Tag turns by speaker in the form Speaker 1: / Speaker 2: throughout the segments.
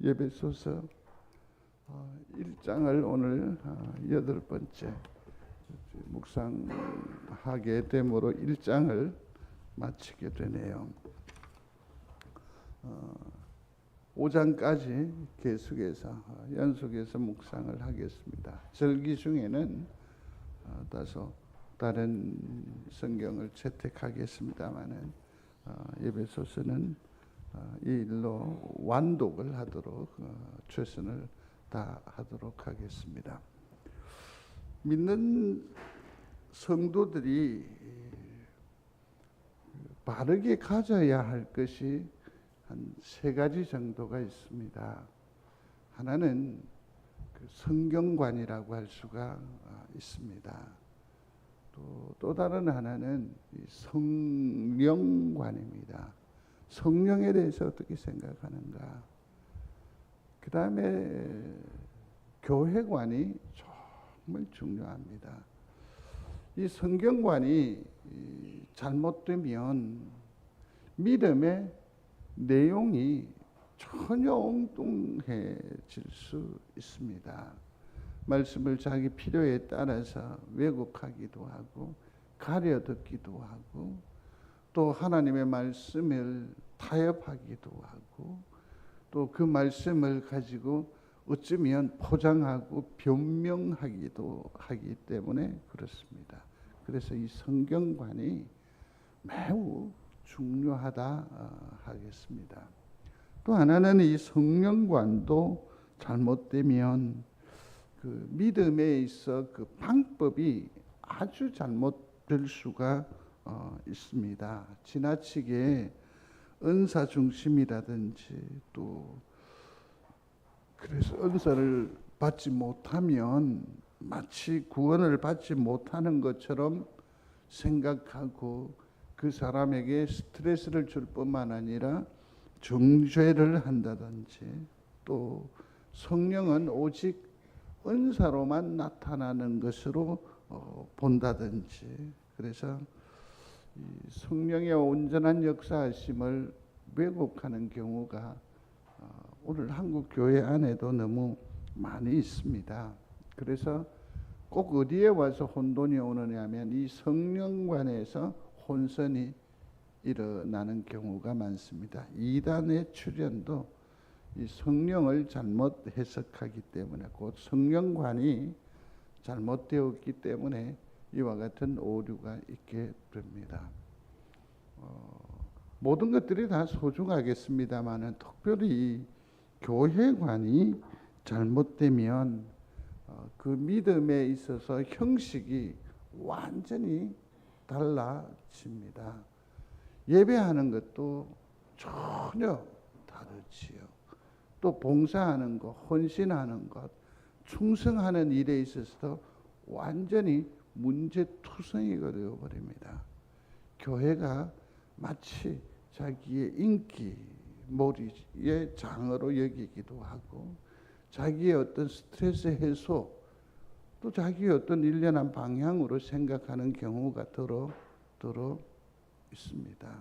Speaker 1: 예배소서 1장을 오늘 8번째 묵상하게 되므로 1장을 마치게 되네요. 5장까지 계속해서 연속해서 묵상을 하겠습니다. 절기 중에는 다소 다른 성경을 채택하겠습니다마는 예배소서는 이 일로 완독을 하도록 최선을 다하도록 하겠습니다. 믿는 성도들이 바르게 가져야 할 것이 한 3가지 정도가 있습니다. 하나는 그 성경관이라고 할 수가 있습니다. 또 다른 하나는 성령관입니다. 성령에 대해서 어떻게 생각하는가. 그 다음에 교회관이 정말 중요합니다. 이 성경관이 잘못되면 믿음의 내용이 전혀 엉뚱해질 수 있습니다. 말씀을 자기 필요에 따라서 왜곡하기도 하고 가려 듣기도 하고 또 하나님의 말씀을 타협하기도 하고 또 그 말씀을 가지고 어쩌면 포장하고 변명하기도 하기 때문에 그렇습니다. 그래서 이 성경관이 매우 중요하다 하겠습니다. 또 하나는 이 성령관도 잘못되면 그 믿음에 있어 그 방법이 아주 잘못될 수가 있습니다. 지나치게 은사 중심이라든지 또 그래서 은사를 받지 못하면 마치 구원을 받지 못하는 것처럼 생각하고 그 사람에게 스트레스를 줄 뿐만 아니라 정죄를 한다든지 또 성령은 오직 은사로만 나타나는 것으로 본다든지 그래서 이 성령의 온전한 역사하심을 왜곡하는 경우가 오늘 한국 교회 안에도 너무 많이 있습니다. 그래서 꼭 어디에 와서 혼돈이 오느냐면 이 성령관에서 혼선이 일어나는 경우가 많습니다. 이단의 출현도 이 성령을 잘못 해석하기 때문에 곧 성령관이 잘못되었기 때문에 이와 같은 오류가 있게 됩니다. 모든 것들이 다 소중하겠습니다만은 특별히 교회관이 잘못되면 그 믿음에 있어서 형식이 완전히 달라집니다. 예배하는 것도 전혀 다르지요. 또 봉사하는 것, 헌신하는 것, 충성하는 일에 있어서도 완전히 문제투성이가 되어버립니다. 교회가 마치 자기의 인기 몰이의 장으로 여기기도 하고 자기의 어떤 스트레스 해소 또 자기의 어떤 일련한 방향으로 생각하는 경우가 더러 있습니다.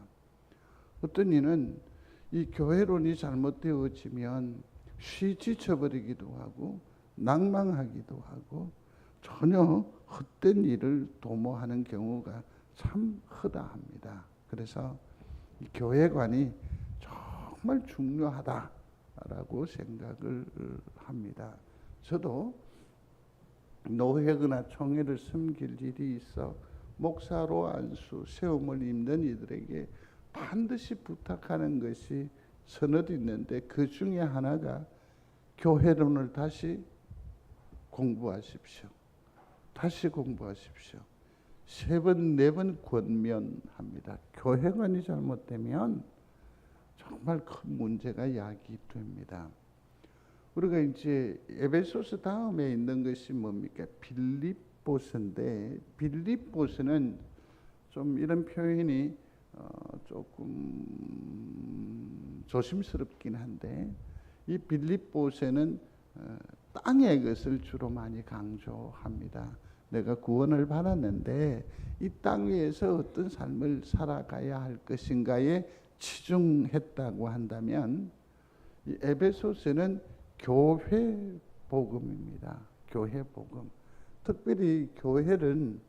Speaker 1: 어떤 이는 이 교회론이 잘못되어지면 쉬 지쳐버리기도 하고 낭망하기도 하고 전혀 헛된 일을 도모하는 경우가 참 허다합니다. 그래서 이 교회관이 정말 중요하다라고 생각을 합니다. 저도 노회거나 총회를 섬길 일이 있어 목사로 안수, 세움을 입는 이들에게 반드시 부탁하는 것이 서너 있는데 그 중에 하나가 교회론을 다시 공부하십시오. 다시 공부하십시오. 3번, 4번 권면합니다. 교회관이 잘못되면 정말 큰 문제가 야기됩니다. 우리가 이제 에베소서 다음에 있는 것이 뭡니까? 빌립보서인데 빌립보서는 좀 이런 표현이 조금 조심스럽긴 한데 이 빌립보서는 땅의 것을 주로 많이 강조합니다. 내가 구원을 받았는데 이 땅 위에서 어떤 삶을 살아가야 할 것인가에 치중했다고 한다면 이 에베소서는 교회 복음입니다. 교회 복음. 특별히 교회는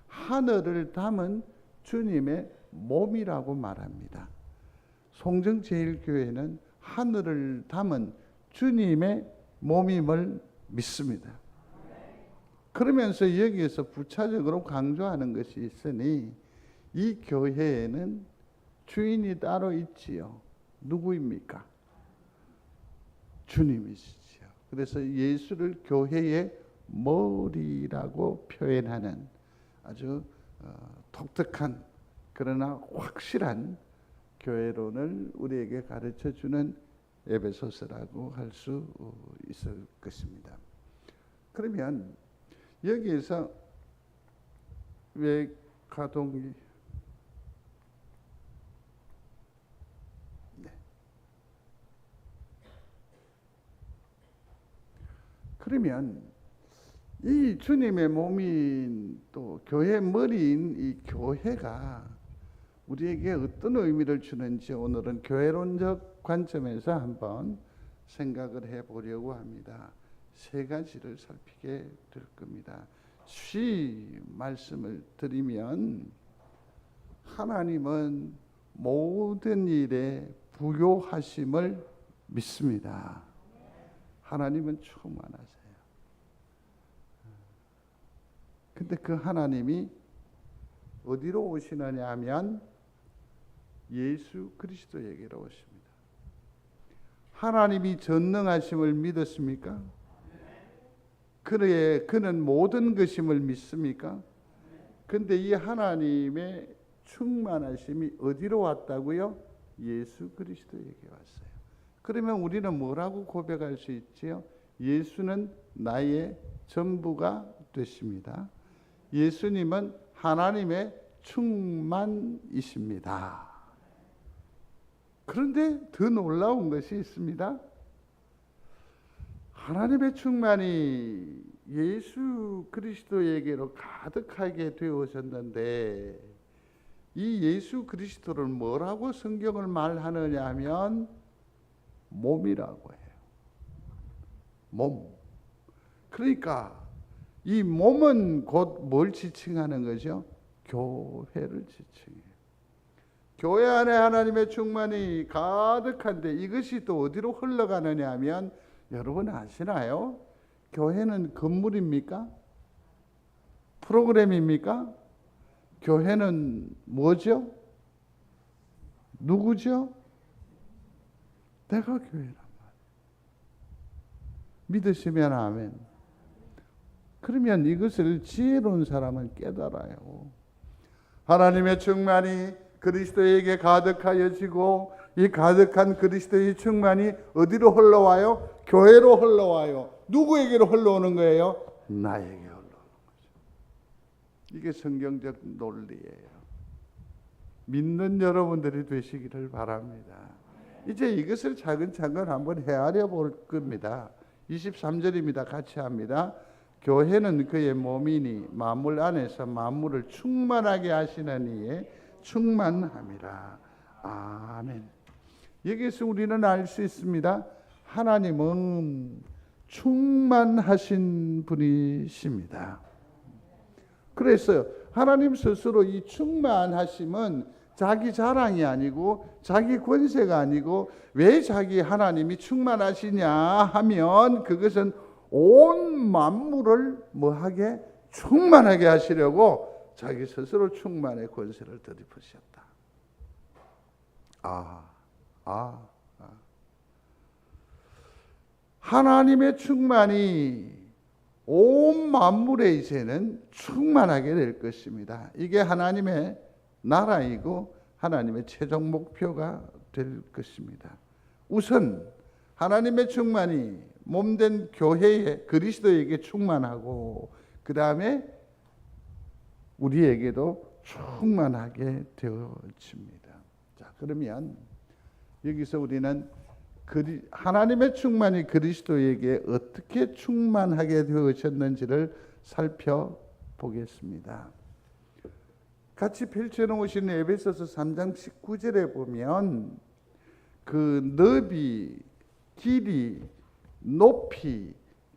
Speaker 1: 하늘을 담은 주님의 몸이라고 말합니다. 송정제일교회는 하늘을 담은 주님의 몸임을 믿습니다. 그러면서 여기에서 부차적으로 강조하는 것이 있으니 이 교회에는 주인이 따로 있지요. 누구입니까? 주님이시지요. 그래서 예수를 교회의 머리라고 표현하는 아주 독특한 그러나 확실한 교회론을 우리에게 가르쳐주는 에베소서라고 할 수 있을 것입니다. 그러면 여기에서 왜 가동이 그러면 이 주님의 몸인 또 교회 머리인 이 교회가 우리에게 어떤 의미를 주는지 오늘은 교회론적 관점에서 한번 생각을 해보려고 합니다. 세 가지를 살피게 될 겁니다. 쉬 말씀을 드리면 하나님은 모든 일에 부요하심을 믿습니다. 하나님은 충만하세요. 근데 그 하나님이 어디로 오시느냐 하면 예수 그리스도에게로 오십니다. 하나님이 전능하심을 믿었습니까? 그는 모든 것임을 믿습니까? 근데 이 하나님의 충만하심이 어디로 왔다고요? 예수 그리스도에게 왔어요. 그러면 우리는 뭐라고 고백할 수 있지요? 예수는 나의 전부가 되십니다. 예수님은 하나님의 충만이십니다. 그런데 더 놀라운 것이 있습니다. 하나님의 충만이 예수 그리스도에게로 가득하게 되어졌는데 이 예수 그리스도를 뭐라고 성경을 말하느냐 하면 몸이라고 해요. 몸. 그러니까 이 몸은 곧 뭘 지칭하는 거죠? 교회를 지칭해요. 교회 안에 하나님의 충만이 가득한데 이것이 또 어디로 흘러가느냐 하면 여러분 아시나요? 교회는 건물입니까? 프로그램입니까? 교회는 뭐죠? 누구죠? 내가 교회란 말이에요. 믿으시면 아멘. 그러면 이것을 지혜로운 사람은 깨달아요. 하나님의 충만이 그리스도에게 가득하여지고 이 가득한 그리스도의 충만이 어디로 흘러와요? 교회로 흘러와요. 누구에게로 흘러오는 거예요? 나에게 흘러오는 거죠. 이게 성경적 논리예요. 믿는 여러분들이 되시기를 바랍니다. 이제 이것을 차근차근 한번 헤아려 볼 겁니다. 23절입니다. 같이 합니다. 교회는 그의 몸이니 만물 안에서 만물을 충만하게 하시는 이에 충만함이라. 아멘. 여기서 우리는 알 수 있습니다. 하나님은 충만하신 분이십니다. 그래서 하나님 스스로 이 충만하심은 자기 자랑이 아니고 자기 권세가 아니고 왜 자기 하나님이 충만하시냐 하면 그것은 온 만물을 뭐하게 충만하게 하시려고 자기 스스로 충만의 권세를 들이부으셨다. 하나님의 충만이 온 만물에 이제는 충만하게 될 것입니다. 이게 하나님의 나라이고 하나님의 최종 목표가 될 것입니다. 우선 하나님의 충만이 몸된 교회에 그리스도에게 충만하고 그 다음에 우리에게도 충만하게 되어집니다. 자, 그러면 여기서 우리는 하나님의 충만이 그리스도에게 어떻게 충만하게 되어졌는지를 살펴보겠습니다. 같이 펼쳐놓으신 에베소서 3장 19절에 보면 그 너비 길이, 높이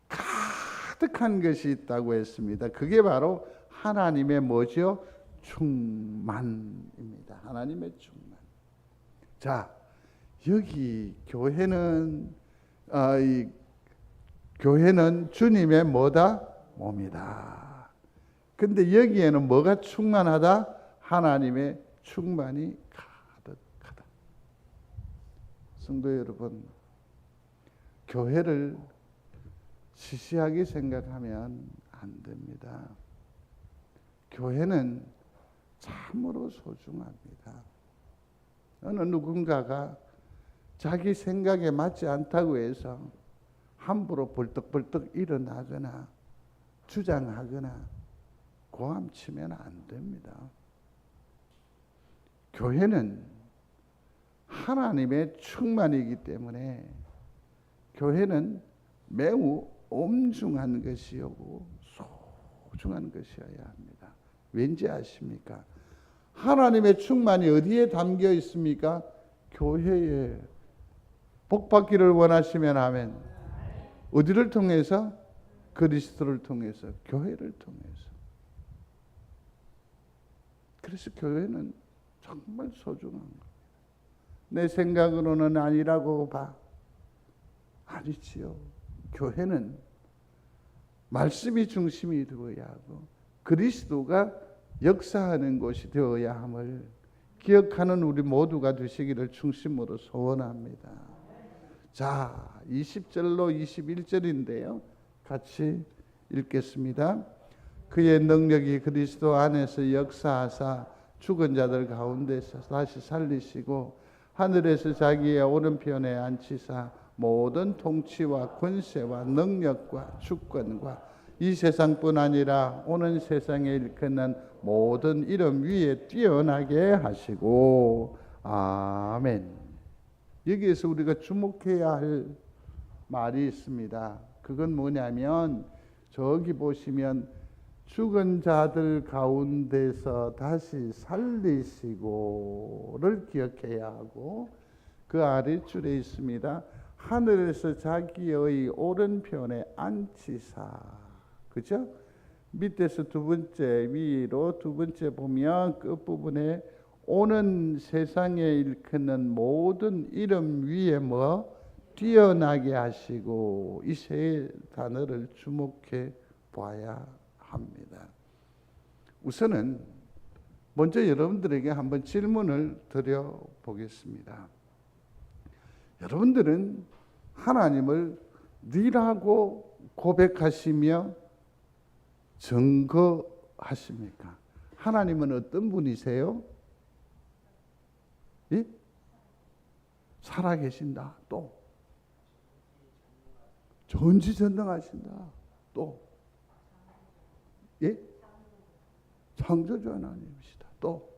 Speaker 1: 가득한 것이 있다고 했습니다. 그게 바로 하나님의 뭐죠? 충만입니다. 하나님의 충만. 자, 여기 교회는 교회는 주님의 뭐다? 몸이다. 근데 여기에는 뭐가 충만하다? 하나님의 충만이 가득하다. 성도 여러분, 교회를 시시하게 생각하면 안 됩니다. 교회는 참으로 소중합니다. 어느 누군가가 자기 생각에 맞지 않다고 해서 함부로 벌떡벌떡 일어나거나 주장하거나 고함치면 안 됩니다. 교회는 하나님의 충만이기 때문에 교회는 매우 엄중한 것이고 소중한 것이어야 합니다. 왠지 아십니까? 하나님의 충만이 어디에 담겨 있습니까? 교회에. 복받기를 원하시면 아멘. 어디를 통해서? 그리스도를 통해서, 교회를 통해서. 그래서 교회는 정말 소중한 겁니다. 내 생각으로는 아니라고 봐. 아니지요. 교회는 말씀이 중심이 되어야 하고 그리스도가 역사하는 곳이 되어야 함을 기억하는 우리 모두가 되시기를 중심으로 소원합니다. 자, 20절로 21절인데요. 같이 읽겠습니다. 그의 능력이 그리스도 안에서 역사하사 죽은 자들 가운데서 다시 살리시고 하늘에서 자기의 오른편에 앉히사 모든 통치와 권세와 능력과 주권과 이 세상뿐 아니라 오는 세상에 일컫는 모든 이름 위에 뛰어나게 하시고 아멘. 여기에서 우리가 주목해야 할 말이 있습니다. 그건 뭐냐면 저기 보시면 죽은 자들 가운데서 다시 살리시고를 기억해야 하고 그 아래줄에 있습니다. 하늘에서 자기의 오른편에 앉히사. 그죠? 밑에서 두 번째, 위로 두 번째 보면 끝부분에 오는 세상에 일컫는 모든 이름 위에 뭐 뛰어나게 하시고 이 세 단어를 주목해 봐야 합니다. 우선은 먼저 여러분들에게 한번 질문을 드려 보겠습니다. 여러분들은 하나님을 니라고 고백하시며 증거하십니까? 하나님은 어떤 분이세요? 예? 살아계신다. 또 전지전능하신다. 또 예? 창조주 하나님이시다. 또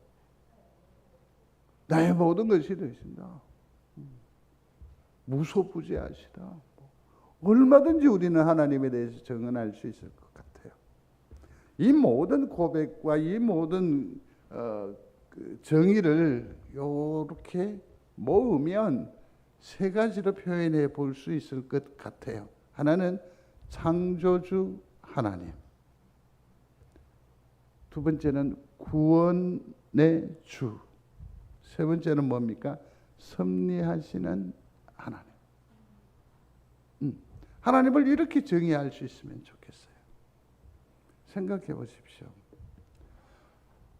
Speaker 1: 나의 모든 것이 되신다. 무소부재하시다. 얼마든지 우리는 하나님에 대해서 증언할 수 있을 것 같아요. 이 모든 고백과 이 모든 정의를 이렇게 모으면 세 가지로 표현해 볼 수 있을 것 같아요. 하나는 창조주 하나님, 두 번째는 구원의 주, 세 번째는 뭡니까? 섭리하시는 하나님. 하나님을 이렇게 정의할 수 있으면 좋겠어요. 생각해 보십시오.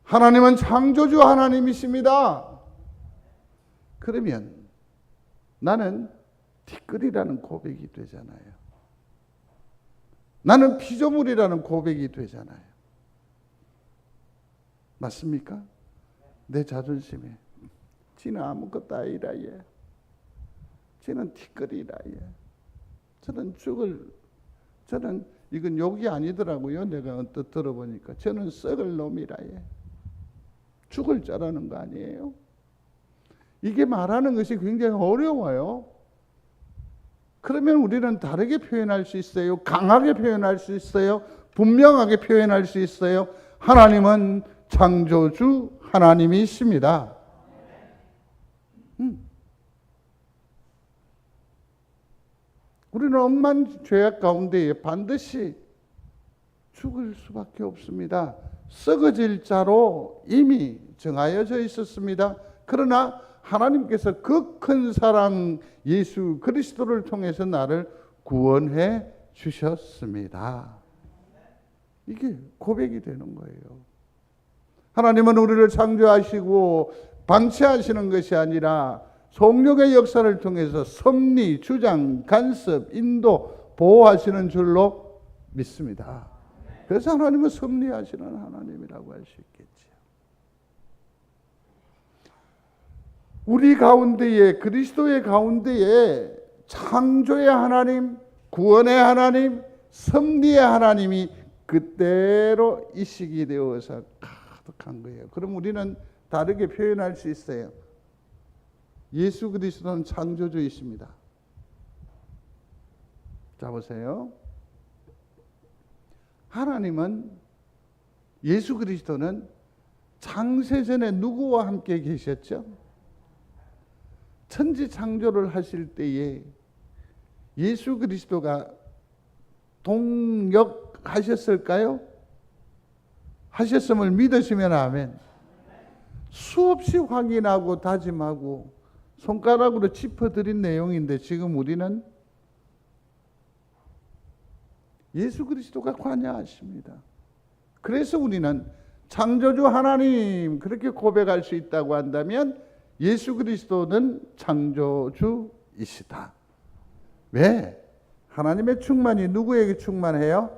Speaker 1: 하나님은 창조주 하나님이십니다. 그러면 나는 티끌이라는 고백이 되잖아요. 나는 피조물이라는 고백이 되잖아요. 맞습니까? 내 자존심에 지는 아무것도 아니라 예. 지는 티끌이라 예. 저는 이건 욕이 아니더라고요. 내가 언뜻 들어보니까 저는 썩을 놈이라 예. 죽을 자라는 거 아니에요? 이게 말하는 것이 굉장히 어려워요. 그러면 우리는 다르게 표현할 수 있어요. 강하게 표현할 수 있어요. 분명하게 표현할 수 있어요. 하나님은 창조주 하나님이십니다. 우리는 억만 죄악 가운데에 반드시 죽을 수밖에 없습니다. 썩어질 자로 이미 정하여져 있었습니다. 그러나 하나님께서 그 큰 사랑 예수 그리스도를 통해서 나를 구원해 주셨습니다. 이게 고백이 되는 거예요. 하나님은 우리를 창조하시고 방치하시는 것이 아니라 성령의 역사를 통해서 섭리, 주장, 간섭, 인도, 보호하시는 줄로 믿습니다. 그래서 하나님은 섭리하시는 하나님이라고 할 수 있겠지요. 우리 가운데에, 그리스도의 가운데에 창조의 하나님, 구원의 하나님, 섭리의 하나님이 그대로 이식이 되어서 가득한 거예요. 그럼 우리는 다르게 표현할 수 있어요. 예수 그리스도는 창조주이십니다. 자 보세요. 하나님은, 예수 그리스도는 창세전에 누구와 함께 계셨죠? 천지 창조를 하실 때에 예수 그리스도가 동역하셨을까요? 하셨음을 믿으시면 아멘. 수없이 확인하고 다짐하고 손가락으로 짚어드린 내용인데 지금 우리는 예수 그리스도가 관여하십니다. 그래서 우리는 창조주 하나님 그렇게 고백할 수 있다고 한다면 예수 그리스도는 창조주이시다. 왜? 하나님의 충만이 누구에게 충만해요?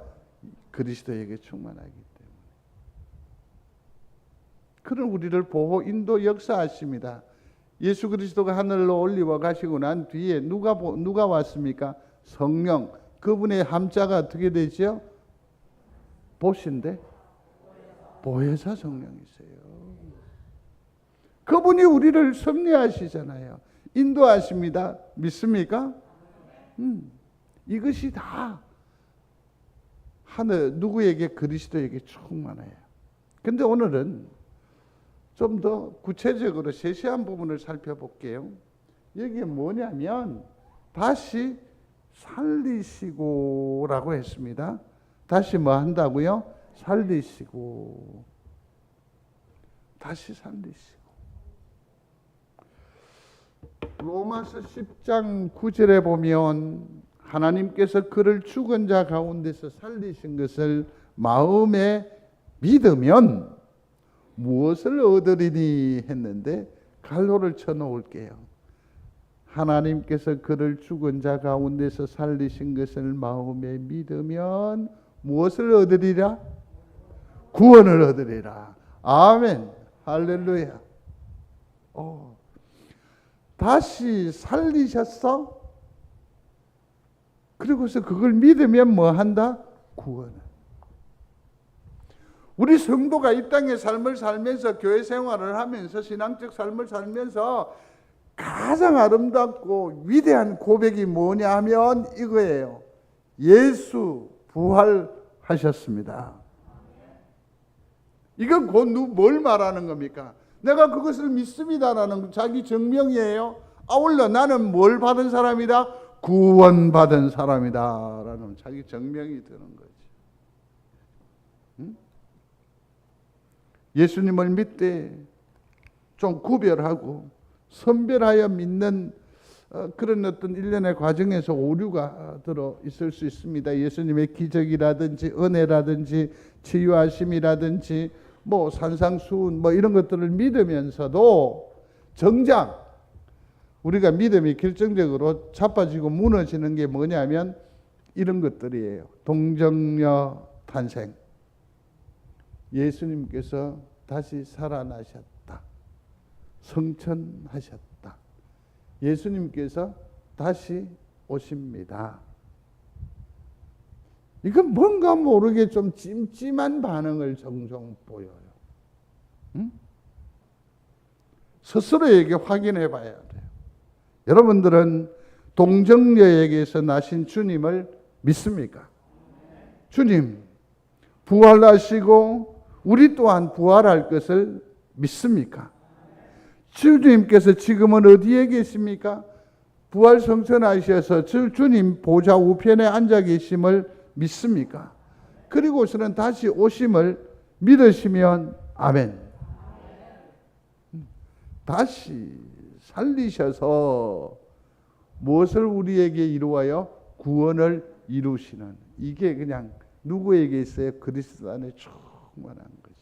Speaker 1: 그리스도에게 충만하기 때문에. 그는 우리를 보호, 인도, 역사하십니다. 예수 그리스도가 하늘로 올리워 가시고 난 뒤에 누가 왔습니까? 성령. 그분의 함자가 어떻게 되죠? 보신데 보혜사 성령이세요. 그분이 우리를 섭리하시잖아요. 인도하십니다. 믿습니까? 이것이 다 하늘 누구에게? 그리스도에게 충만해요. 근데 오늘은 좀 더 구체적으로 세세한 부분을 살펴볼게요. 여기에 뭐냐면 다시 살리시고라고 했습니다. 다시 뭐 한다고요? 살리시고. 다시 살리시고. 로마서 10장 9절에 보면 하나님께서 그를 죽은 자 가운데서 살리신 것을 마음에 믿으면 무엇을 얻으리니 했는데 갈로를 쳐놓을게요. 하나님께서 그를 죽은 자 가운데서 살리신 것을 마음에 믿으면 무엇을 얻으리라? 구원을 얻으리라. 아멘. 할렐루야. 다시 살리셨어? 그리고서 그걸 믿으면 뭐 한다? 구원을. 우리 성도가 이 땅의 삶을 살면서, 교회 생활을 하면서, 신앙적 삶을 살면서 가장 아름답고 위대한 고백이 뭐냐 하면 이거예요. 예수 부활하셨습니다. 이건 곧 뭘 말하는 겁니까? 내가 그것을 믿습니다라는 자기 증명이에요. 아울러 나는 뭘 받은 사람이다? 구원받은 사람이다 라는 자기 증명이 되는 거지. 예수님을 믿되 좀 구별하고 선별하여 믿는 그런 어떤 일련의 과정에서 오류가 들어 있을 수 있습니다. 예수님의 기적이라든지 은혜라든지 치유하심이라든지 뭐 산상수훈 뭐 이런 것들을 믿으면서도 정작 우리가 믿음이 결정적으로 자빠지고 무너지는 게 뭐냐면 이런 것들이에요. 동정녀 탄생. 예수님께서 다시 살아나셨다. 성천하셨다. 예수님께서 다시 오십니다. 이건 뭔가 모르게 좀 찜찜한 반응을 종종 보여요. 스스로에게 확인해 봐야 돼요. 여러분들은 동정녀에게서 나신 주님을 믿습니까? 주님 부활하시고 우리 또한 부활할 것을 믿습니까? 주님께서 지금은 어디에 계십니까? 부활성천하셔서 주님 보좌 우편에 앉아 계심을 믿습니까? 그리고서는 다시 오심을 믿으시면 아멘. 다시 살리셔서 무엇을 우리에게 이루어요? 구원을 이루시는, 이게 그냥 누구에게 있어요? 그리스도 안에 충만한 거죠.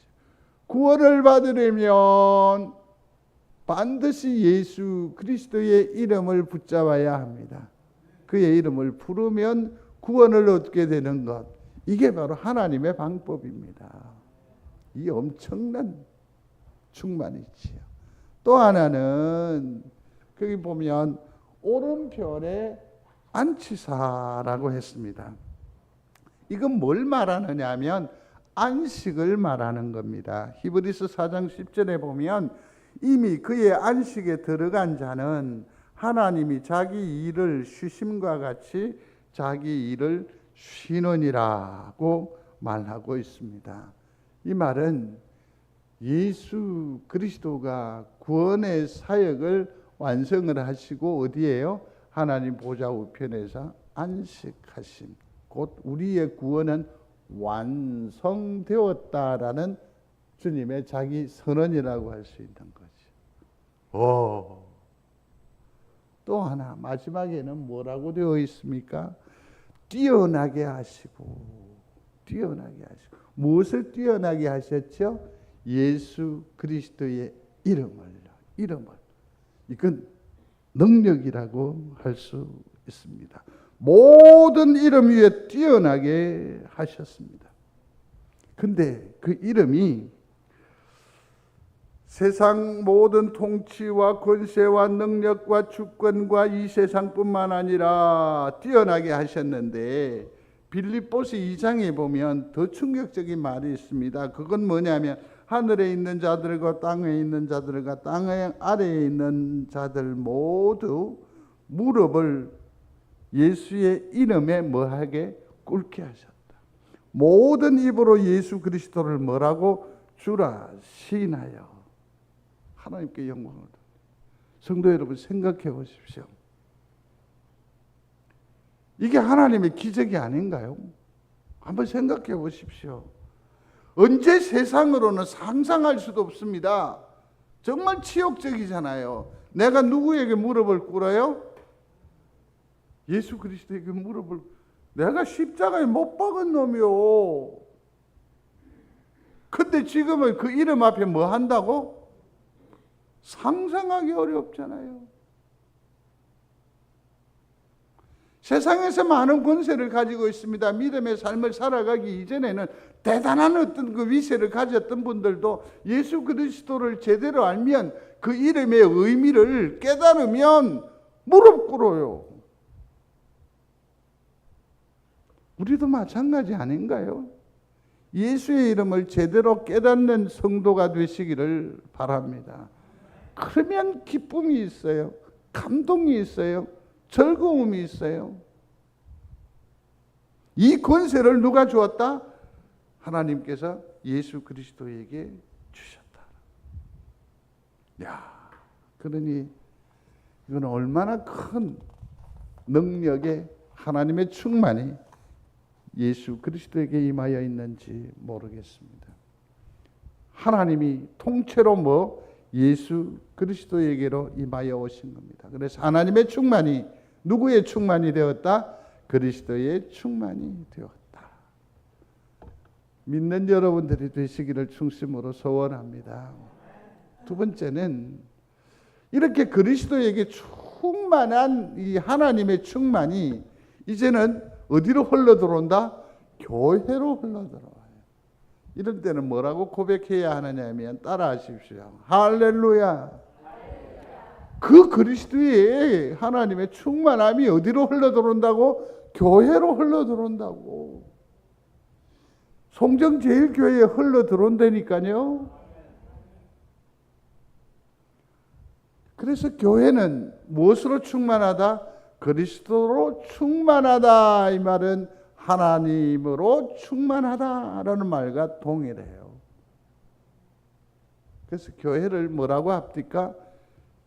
Speaker 1: 구원을 받으려면 반드시 예수 그리스도의 이름을 붙잡아야 합니다. 그의 이름을 부르면 구원을 얻게 되는 것, 이게 바로 하나님의 방법입니다. 이 엄청난 충만이지요. 또 하나는 거기 보면 오른편에 안치사라고 했습니다. 이건 뭘 말하느냐 하면 안식을 말하는 겁니다. 히브리서 4장 10절에 보면 이미 그의 안식에 들어간 자는 하나님이 자기 일을 쉬심과 같이 자기 일을 쉬느니라고 말하고 있습니다. 이 말은 예수 그리스도가 구원의 사역을 완성을 하시고 어디에요? 하나님 보좌 우편에서 안식하심, 곧 우리의 구원은 완성되었다라는 주님의 자기 선언이라고 할 수 있는 거죠. 또 하나 마지막에는 뭐라고 되어 있습니까? 뛰어나게 하시고, 뛰어나게 하시고. 무엇을 뛰어나게 하셨죠? 예수 그리스도의 이름을. 이건 능력이라고 할 수 있습니다. 모든 이름 위에 뛰어나게 하셨습니다. 근데 그 이름이 세상 모든 통치와 권세와 능력과 주권과 이 세상뿐만 아니라 뛰어나게 하셨는데, 빌립보서 2장에 보면 더 충격적인 말이 있습니다. 그건 뭐냐면 하늘에 있는 자들과 땅에 있는 자들과 땅 아래에 있는 자들 모두 무릎을 예수의 이름에 뭐하게? 꿇게 하셨다. 모든 입으로 예수 그리스도를 뭐라고? 주라 시인하여 하나님께 영광을 돌립니다. 성도 여러분, 생각해 보십시오. 이게 하나님의 기적이 아닌가요? 한번 생각해 보십시오. 언제 세상으로는 상상할 수도 없습니다. 정말 치욕적이잖아요. 내가 누구에게 무릎을 꿇어요? 예수 그리스도에게 무릎을. 내가 십자가에 못 박은 놈이요. 근데 지금은 그 이름 앞에 뭐 한다고? 상상하기 어렵잖아요. 세상에서 많은 권세를 가지고 있습니다. 믿음의 삶을 살아가기 이전에는 대단한 어떤 그 위세를 가졌던 분들도 예수 그리스도를 제대로 알면, 그 이름의 의미를 깨달으면 무릎 꿇어요. 우리도 마찬가지 아닌가요? 예수의 이름을 제대로 깨닫는 성도가 되시기를 바랍니다. 그러면 기쁨이 있어요. 감동이 있어요. 즐거움이 있어요. 이 권세를 누가 주었다? 하나님께서 예수 그리스도에게 주셨다. 그러니 이건 얼마나 큰 능력의 하나님의 충만이 예수 그리스도에게 임하여 있는지 모르겠습니다. 하나님이 통째로 예수 그리스도에게로 임하여 오신 겁니다. 그래서 하나님의 충만이 누구의 충만이 되었다? 그리스도의 충만이 되었다. 믿는 여러분들이 되시기를 중심으로 소원합니다. 두 번째는 이렇게 그리스도에게 충만한 이 하나님의 충만이 이제는 어디로 흘러들어온다? 교회로 흘러들어와요. 이럴 때는 뭐라고 고백해야 하느냐 하면 따라하십시오. 할렐루야. 그 그리스도의 하나님의 충만함이 어디로 흘러들어온다고? 교회로 흘러들어온다고. 송정제일교회에 흘러들어온다니까요. 그래서 교회는 무엇으로 충만하다? 그리스도로 충만하다. 이 말은 하나님으로 충만하다라는 말과 동일해요. 그래서 교회를 뭐라고 합니까?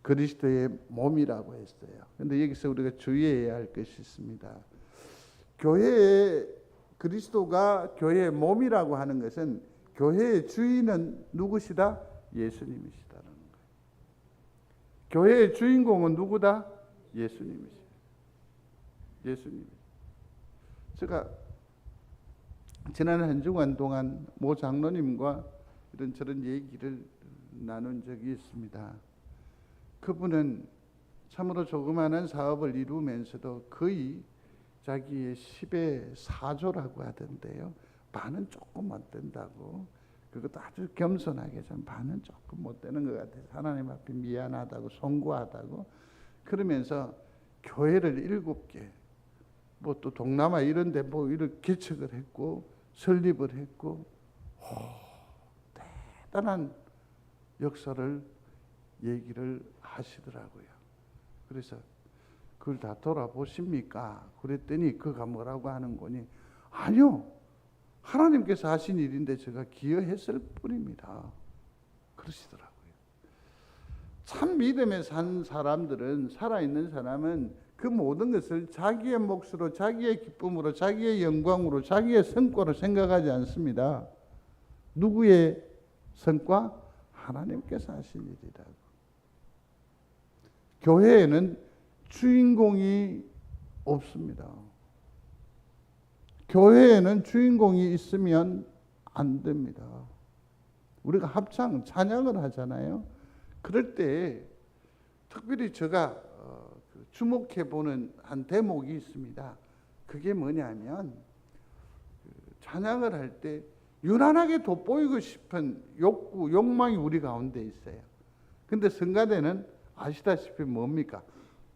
Speaker 1: 그리스도의 몸이라고 했어요. 그런데 여기서 우리가 주의해야 할 것이 있습니다. 교회의 그리스도가 교회의 몸이라고 하는 것은 교회의 주인은 누구시다? 예수님이시다는 거예요. 교회의 주인공은 누구다? 예수님이시다. 예수님. 제가 지난 한 주간 동안 모 장로님과 이런저런 얘기를 나눈 적이 있습니다. 그분은 참으로 조그마한 사업을 이루면서도 거의 자기의 10의 4조라고 하던데요. 반은 조금 못 된다고. 그것도 아주 겸손하게 좀 반은 조금 못 되는 것 같아서 하나님 앞에 미안하다고 송구하다고 그러면서 교회를 7개 뭐 또 동남아 이런 데 뭐 이렇게 개척을 했고 설립을 했고 대단한 역사를 얘기를 하시더라고요. 그래서 그걸 다 돌아보십니까? 그랬더니 그가 뭐라고 하는 거니? 아니요. 하나님께서 하신 일인데 제가 기여했을 뿐입니다. 그러시더라고요. 참 믿음에 산 사람들은, 살아있는 사람은 그 모든 것을 자기의 몫으로, 자기의 기쁨으로, 자기의 영광으로, 자기의 성과로 생각하지 않습니다. 누구의 성과? 하나님께서 하신 일이라고. 교회에는 주인공이 없습니다. 교회에는 주인공이 있으면 안 됩니다. 우리가 합창, 찬양을 하잖아요. 그럴 때 특별히 제가 주목해보는 한 대목이 있습니다. 그게 뭐냐면 찬양을 할 때 유난하게 돋보이고 싶은 욕구, 욕망이 우리 가운데 있어요. 근데 성가대는 아시다시피 뭡니까?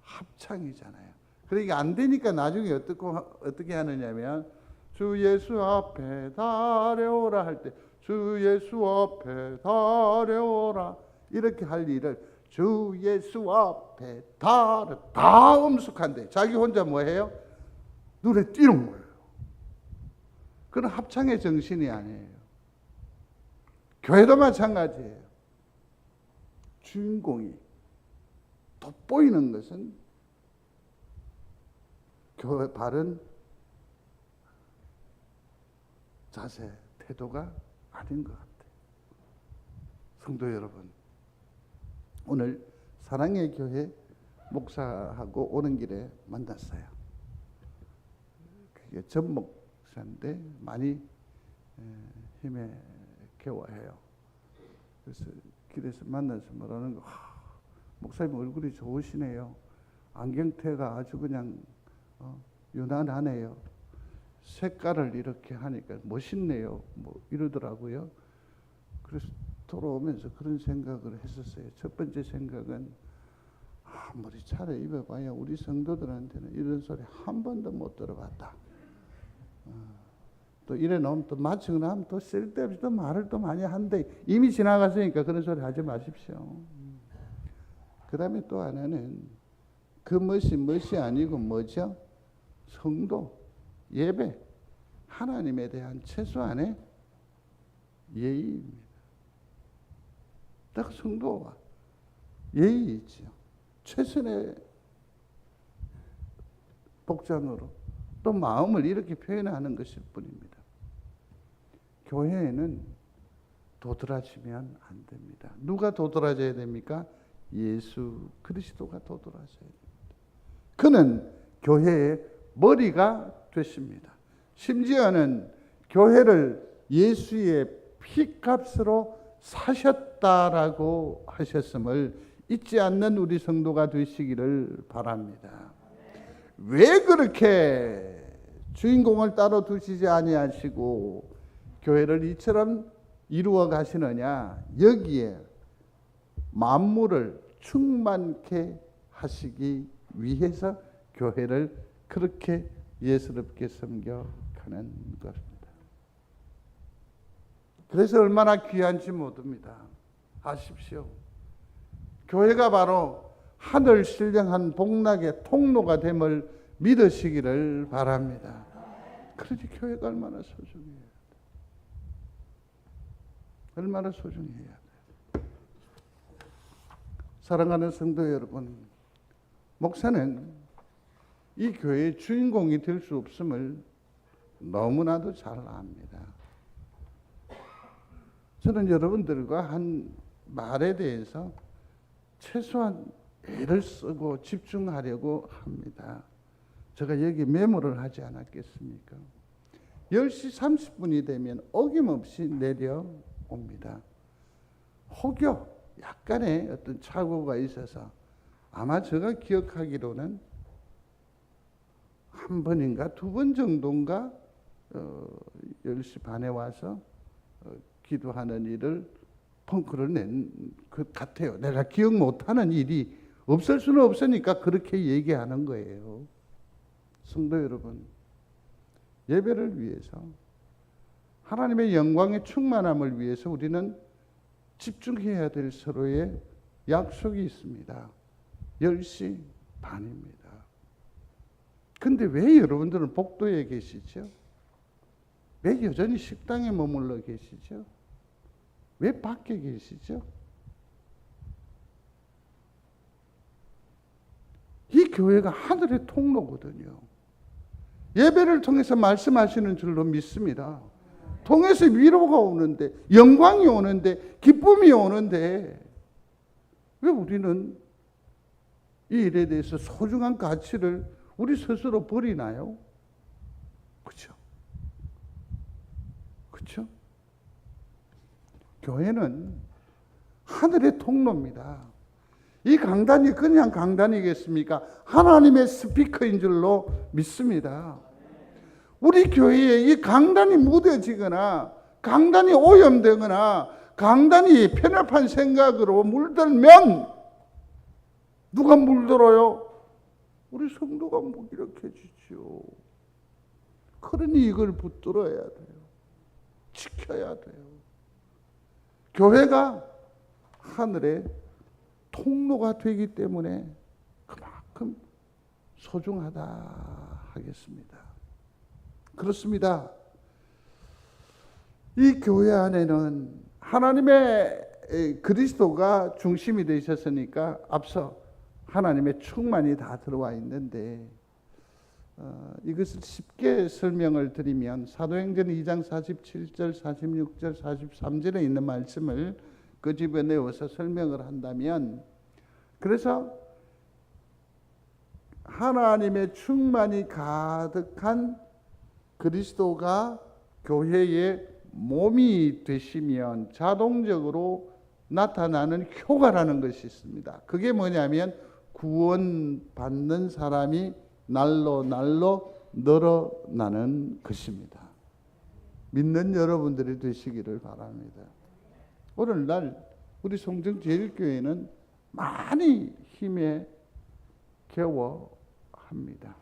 Speaker 1: 합창이잖아요. 그러니까 안 되니까 나중에 어떻게 하느냐면 주 예수 앞에 달려오라 할 때 주 예수 앞에 달려오라 이렇게 할 일을 주 예수 앞에 다 음숙한데 자기 혼자 뭐 해요? 눈에 띄는 거예요. 그건 합창의 정신이 아니에요. 교회도 마찬가지예요. 주인공이 돋보이는 것은 교회 바른 자세, 태도가 아닌 것 같아요. 성도 여러분, 오늘 사랑의 교회 목사하고 오는 길에 만났어요. 그게 전 목사인데 많이 힘에 겨워해요. 그래서 길에서 만나서 말하는 거, 목사님 얼굴이 좋으시네요. 안경테가 아주 그냥 유난하네요. 색깔을 이렇게 하니까 멋있네요. 뭐 이러더라고요. 그래서 돌아오면서 그런 생각을 했었어요. 첫 번째 생각은 머리 차려 입어봐야 우리 성도들한테는 이런 소리 한 번도 못 들어봤다. 또 이래 놓으면 또 마치고 나면 또 쓸데없이 또 말을 또 많이 한데 이미 지나갔으니까 그런 소리 하지 마십시오. 그 다음에 또 하나는 그 멋이 아니고 뭐죠? 성도, 예배, 하나님에 대한 최소한의 예의입니다. 딱 성도와 예의 있죠. 최선의 복장으로 또 마음을 이렇게 표현하는 것일 뿐입니다. 교회에는 도드라지면 안 됩니다. 누가 도드라져야 됩니까? 예수 그리스도가 도드라져야 됩니다. 그는 교회의 머리가 되십니다. 심지어는 교회를 예수의 피값으로 사셨다라고 하셨음을 잊지 않는 우리 성도가 되시기를 바랍니다. 왜 그렇게 주인공을 따로 두시지 아니하시고 교회를 이처럼 이루어 가시느냐? 여기에 만물을 충만케 하시기 위해서 교회를 그렇게 예스럽게 섬겨가는 것입니다. 그래서 얼마나 귀한지 모릅니다. 아십시오. 교회가 바로 하늘 신령한 복락의 통로가 됨을 믿으시기를 바랍니다. 그러니 교회가 얼마나 소중해요. 얼마나 소중해야 돼요. 사랑하는 성도 여러분, 목사는 이 교회의 주인공이 될 수 없음을 너무나도 잘 압니다. 저는 여러분들과 한 말에 대해서 최소한 애를 쓰고 집중하려고 합니다. 제가 여기 메모를 하지 않았겠습니까? 10시 30분이 되면 어김없이 내려옵니다. 혹여 약간의 어떤 착오가 있어서 아마 제가 기억하기로는 한 번인가 두 번 정도인가 10시 반에 와서 기도하는 일을 펑크를 낸 것 같아요. 내가 기억 못하는 일이 없을 수는 없으니까 그렇게 얘기하는 거예요. 성도 여러분, 예배를 위해서, 하나님의 영광의 충만함을 위해서 우리는 집중해야 될 서로의 약속이 있습니다. 10시 반입니다. 근데 왜 여러분들은 복도에 계시죠? 왜 여전히 식당에 머물러 계시죠? 왜 밖에 계시죠? 이 교회가 하늘의 통로거든요. 예배를 통해서 말씀하시는 줄로 믿습니다. 통해서 위로가 오는데, 영광이 오는데, 기쁨이 오는데 왜 우리는 이 일에 대해서 소중한 가치를 우리 스스로 버리나요? 그렇죠? 그렇죠? 교회는 하늘의 통로입니다. 이 강단이 그냥 강단이겠습니까? 하나님의 스피커인 줄로 믿습니다. 우리 교회에 이 강단이 무뎌지거나 강단이 오염되거나 강단이 편협한 생각으로 물들면 누가 물들어요? 우리 성도가 무기력해지죠. 그러니 이걸 붙들어야 돼요. 지켜야 돼요. 교회가 하늘의 통로가 되기 때문에 그만큼 소중하다 하겠습니다. 그렇습니다. 이 교회 안에는 하나님의 그리스도가 중심이 되셨으니까 앞서 하나님의 충만이 다 들어와 있는데 이것을 쉽게 설명을 드리면 사도행전 2장 47절, 46절, 43절에 있는 말씀을 그 집어내어서 설명을 한다면, 그래서 하나님의 충만이 가득한 그리스도가 교회의 몸이 되시면 자동적으로 나타나는 효과라는 것이 있습니다. 그게 뭐냐면 구원받는 사람이 날로 늘어나는 것입니다. 믿는 여러분들이 되시기를 바랍니다. 오늘날 우리 송정제일교회는 많이 힘에 겨워합니다.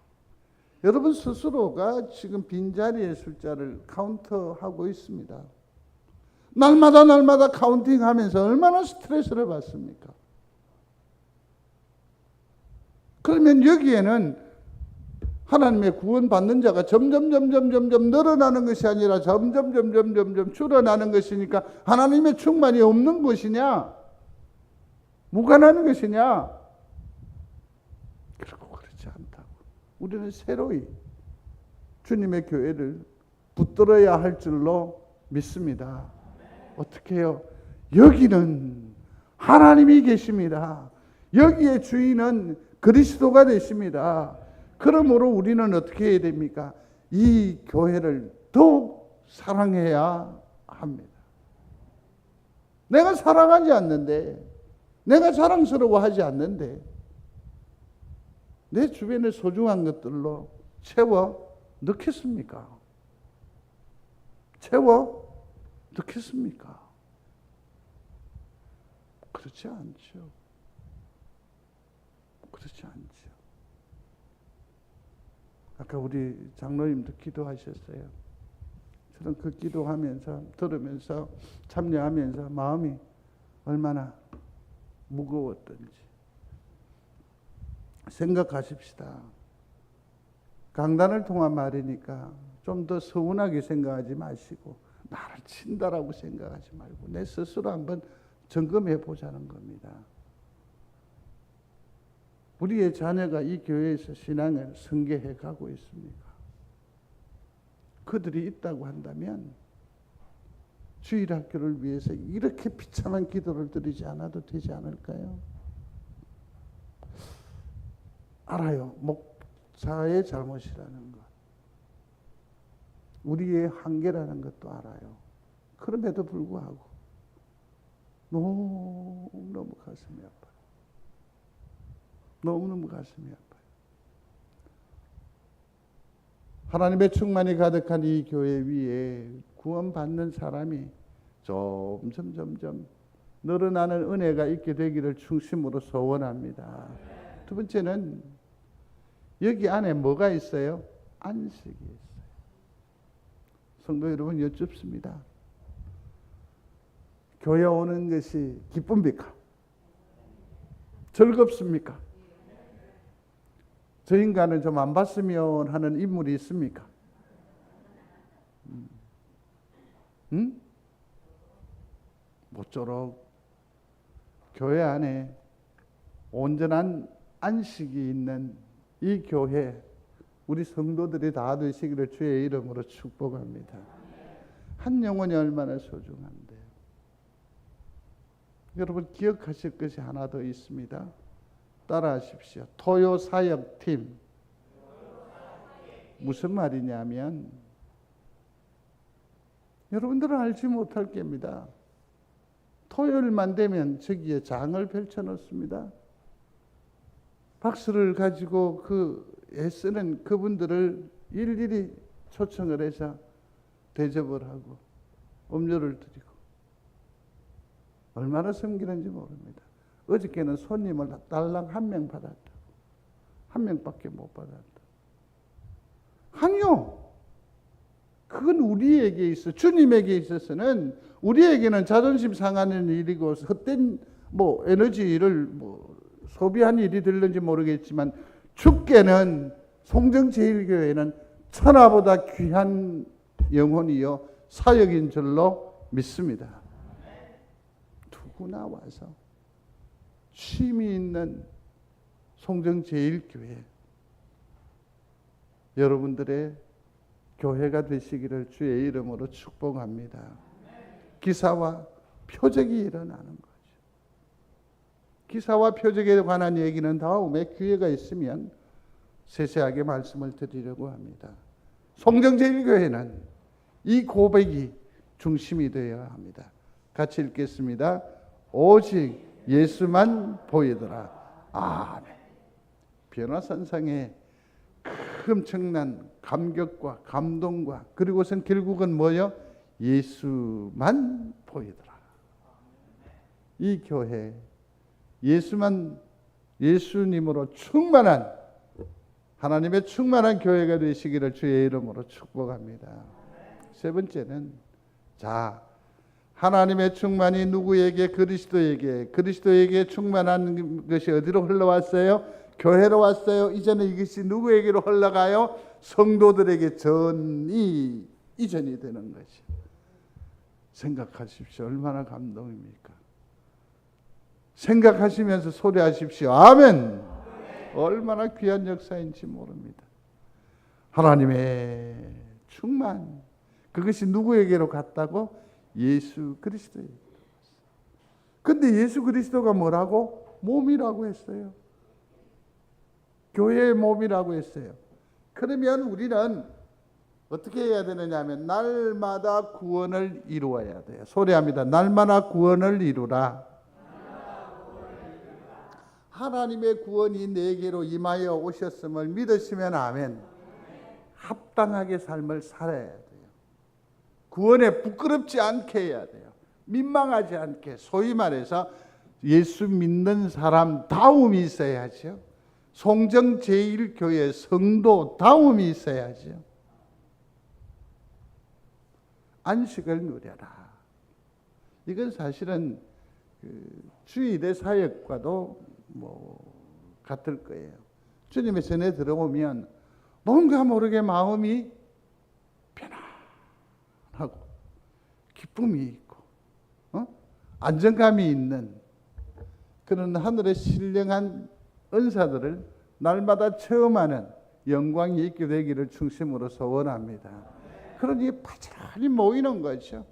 Speaker 1: 여러분 스스로가 지금 빈자리의 숫자를 카운트하고 있습니다. 날마다 카운팅하면서 얼마나 스트레스를 받습니까? 그러면 여기에는 하나님의 구원받는 자가 점점 늘어나는 것이 아니라 점점 줄어나는 것이니까 하나님의 충만이 없는 것이냐? 무관한 것이냐? 결코 그렇지 않다고. 우리는 새로이 주님의 교회를 붙들어야 할 줄로 믿습니다. 어떻게 해요? 여기는 하나님이 계십니다. 여기의 주인은 그리스도가 되십니다. 그러므로 우리는 어떻게 해야 됩니까? 이 교회를 더욱 사랑해야 합니다. 내가 사랑하지 않는데, 내가 자랑스러워하지 않는데 내 주변의 소중한 것들로 채워 넣겠습니까? 채워 넣겠습니까? 그렇지 않죠. 그렇지 않죠. 아까 우리 장로님도 기도하셨어요. 저는 그 기도하면서 들으면서 참여하면서 마음이 얼마나 무거웠던지 생각하십시다. 강단을 통한 말이니까 좀 더 서운하게 생각하지 마시고 나를 친다라고 생각하지 말고 내 스스로 한번 점검해 보자는 겁니다. 우리의 자녀가 이 교회에서 신앙을 성계해 가고 있습니까? 그들이 있다고 한다면 주일학교를 위해서 이렇게 비참한 기도를 드리지 않아도 되지 않을까요? 알아요. 목사의 잘못이라는 것, 우리의 한계라는 것도 알아요. 그럼에도 불구하고 너무너무 가슴이 아파요. 너무너무 가슴이 아파요. 하나님의 충만이 가득한 이 교회 위에 구원받는 사람이 점점 늘어나는 은혜가 있게 되기를 중심으로 소원합니다. 두 번째는 여기 안에 뭐가 있어요? 안식이 있어요. 성도 여러분, 여쭙습니다. 교회 오는 것이 기쁩니까? 즐겁습니까? 저 인간은 좀 안 봤으면 하는 인물이 있습니까? 응? 모쪼록 교회 안에 온전한 안식이 있는 이 교회, 우리 성도들이 다 되시기를 주의 이름으로 축복합니다. 한 영혼이 얼마나 소중한데. 여러분, 기억하실 것이 하나 더 있습니다. 따라하십시오. 토요 사역팀. 무슨 말이냐면 여러분들은 알지 못할 겁니다. 토요일만 되면 저기에 장을 펼쳐 놓습니다. 박스를 가지고 그 애쓰는 그분들을 일일이 초청을 해서 대접을 하고 음료를 드리고 얼마나 섬기는지 모릅니다. 어저께는 손님을 달랑 한 명 받았다. 한 명밖에 못 받았다. 아니요. 그건 우리에게 있어. 주님에게 있어서는 우리에게는 자존심 상하는 일이고 헛된 에너지를 소비한 일이 될는지 모르겠지만 주께는 송정제일교회는 천하보다 귀한 영혼이요 사역인 줄로 믿습니다. 누구나 와서 취미 있는 송정제일교회 여러분들의 교회가 되시기를 주의 이름으로 축복합니다. 기사와 표적이 일어나는 거죠. 기사와 표적에 관한 얘기는 다음에 기회가 있으면 세세하게 말씀을 드리려고 합니다. 송정제일교회는 이 고백이 중심이 되어야 합니다. 같이 읽겠습니다. 오직 예수만 보이더라. 아멘. 변화산상에 엄청난 감격과 감동과 그리고선 결국은 뭐요? 예수만 보이더라. 이 교회 예수님으로 충만한 하나님의 충만한 교회가 되시기를 주의 이름으로 축복합니다. 세 번째는 하나님의 충만이 누구에게? 그리스도에게 충만한 것이 어디로 흘러왔어요? 교회로 왔어요. 이제는 이것이 누구에게로 흘러가요? 성도들에게 이전이 되는 것이. 생각하십시오. 얼마나 감동입니까? 생각하시면서 소리하십시오. 아멘. 얼마나 귀한 역사인지 모릅니다. 하나님의 충만, 그것이 누구에게로 갔다고? 예수 그리스도에게. 근데 예수 그리스도가 뭐라고? 몸이라고 했어요. 교회의 몸이라고 했어요. 그러면 우리는 어떻게 해야 되느냐 하면 날마다 구원을 이루어야 돼요. 소리합니다. 날마다 구원을 이루라. 하나님의 구원이 내게로 임하여 오셨음을 믿으시면 아멘. 합당하게 삶을 살아야 돼요. 구원에 부끄럽지 않게 해야 돼요. 민망하지 않게. 소위 말해서 예수 믿는 사람다움이 있어야죠. 송정제일교회 성도다움이 있어야죠. 안식을 누려라. 이건 사실은 주일의 사역과도 같을 거예요. 주님의 전에 들어오면 뭔가 모르게 마음이 편안하고 기쁨이 있고 안정감이 있는 그런 하늘의 신령한 은사들을 날마다 체험하는 영광이 있게 되기를 중심으로 소원합니다. 그러니 파전히 모이는 거죠.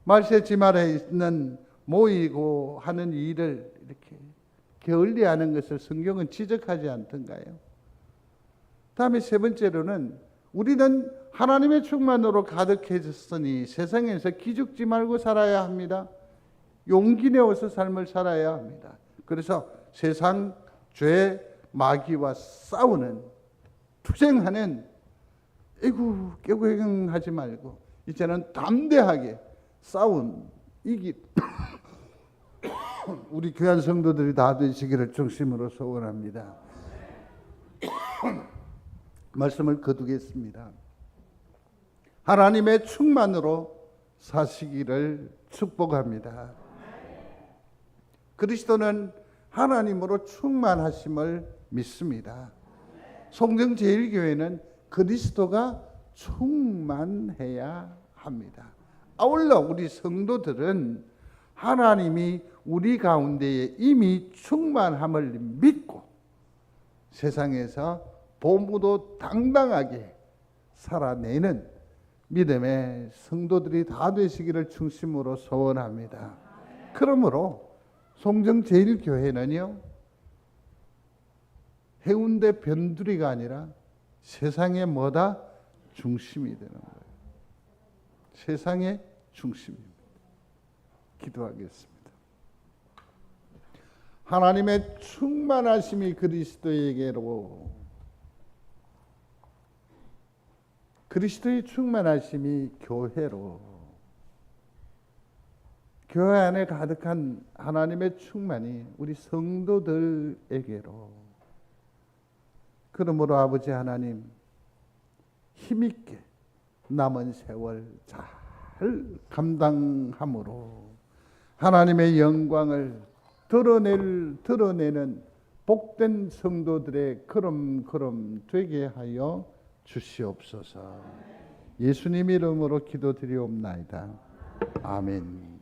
Speaker 1: 말세지말에 있는 모이고 하는 일을 이렇게 게을리하는 것을 성경은 지적하지 않던가요? 다음에 세 번째로는 우리는 하나님의 충만으로 가득해졌으니 세상에서 기죽지 말고 살아야 합니다. 용기 내어서 삶을 살아야 합니다. 그래서 세상, 죄, 마귀와 싸우는, 투쟁하는 깨구경하지 말고 이제는 담대하게 이기 우리 귀한 성도들이 다 되시기를 중심으로 소원합니다. 말씀을 거두겠습니다. 하나님의 충만으로 사시기를 축복합니다. 그리스도는 하나님으로 충만하심을 믿습니다. 송정 제일교회는 그리스도가 충만해야 합니다. 아울러 우리 성도들은 하나님이 우리 가운데에 이미 충만함을 믿고 세상에서 보무도 당당하게 살아내는 믿음의 성도들이 다 되시기를 중심으로 소원합니다. 그러므로 송정 제일교회는요, 해운대 변두리가 아니라 세상의 뭐다? 중심이 되는 거예요. 세상의 중심입니다. 기도하겠습니다. 하나님의 충만하심이 그리스도에게로, 그리스도의 충만하심이 교회로, 교회 안에 가득한 하나님의 충만이 우리 성도들에게로, 그러므로 아버지 하나님 힘있게 남은 세월 잘 감당함으로 하나님의 영광을 드러내는 복된 성도들의 걸음 되게 하여 주시옵소서. 예수님 이름으로 기도드리옵나이다. 아멘.